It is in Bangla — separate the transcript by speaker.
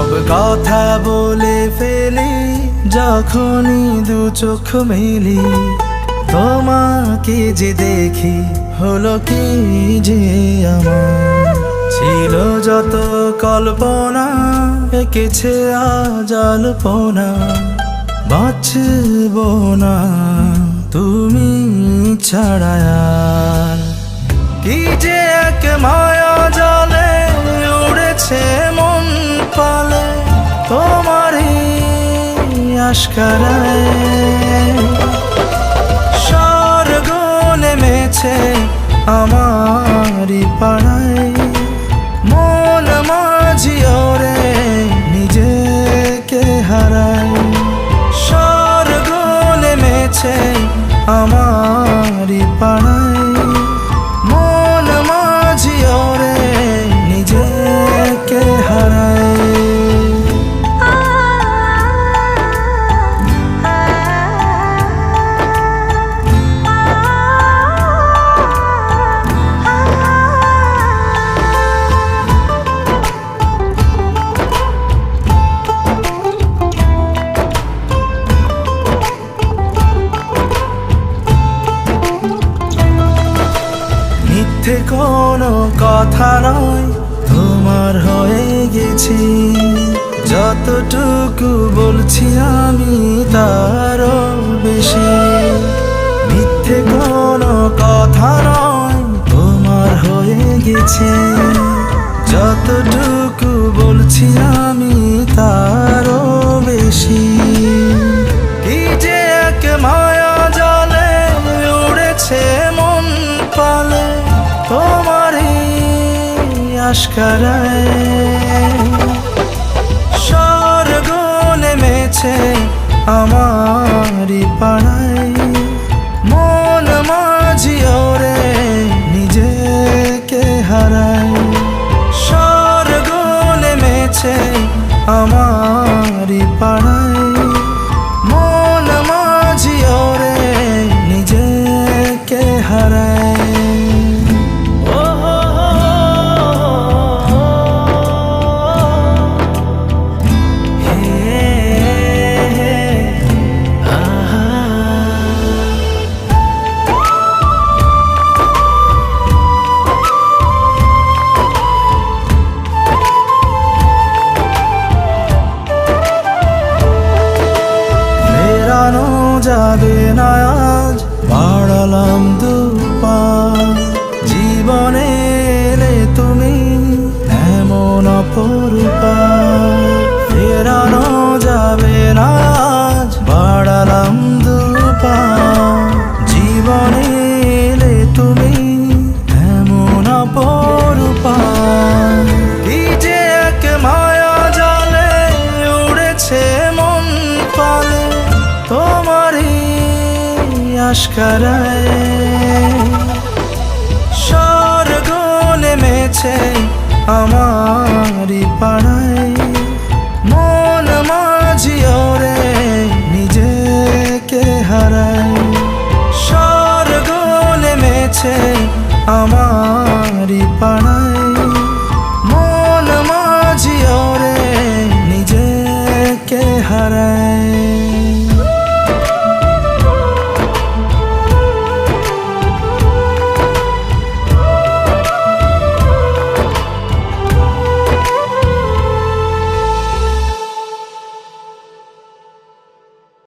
Speaker 1: সব কথা বলে ফেলি যখনই দু চোখ মেলি, তোমাকে যে দেখি হলো কি যে আমার। ছিল যত কল্পনা এঁকেছে আজ আলপনা, বাঁচব না তুমি ছাড়া আর। কি যে এক মায়া জালে উড়েছে মন পালে, তোমারই আশকারায় স্বর্গ নেমেছে আমারই পাড়ায়। মন মাঝি ওরে নিজেকে হারায়, স্বর্গ নেমেছে আমারই পাড়ায়। মন মাঝি ওরে নিজেকে হারায়। মিথ্যে কোনো কথা নয়, তোমার হয়ে গেছি। যতটুকু বলছি আমি তারও বেশি। মিথ্যে কোনো কথা নয়, তোমার হয়ে গেছি। যতটুকু বলছি আমি তারও বেশি। কি যে এক মায়া জালে উড়েছে মন পালে, তোমারই আশকারায় স্বর্গ নেমেছে আমারই পাড়ায়। মন মাঝি ওরে নিজেকে হারায়, স্বর্গ নেমেছে আমারই পাড়ায়। মন মাঝি ওরে নিজেকে হারায়। যাবে না আজ বাড়ালাম দুপা, জীবনে এলে তুমি এমন অপরূপা। ফেরানো যাবে না আজ বাড়ালাম দুপা, জীবনে এলে তুমি এমন অপরূপা। কি যে এক মায়া জালে উড়েছে মন পালে, তোমারই আশকারায় স্বর্গ নেমেছে আমারই পাড়ায়। মন মাঝি ওরে নিজেকে হারায়, স্বর্গ নেমেছে আমারই পাড়ায়।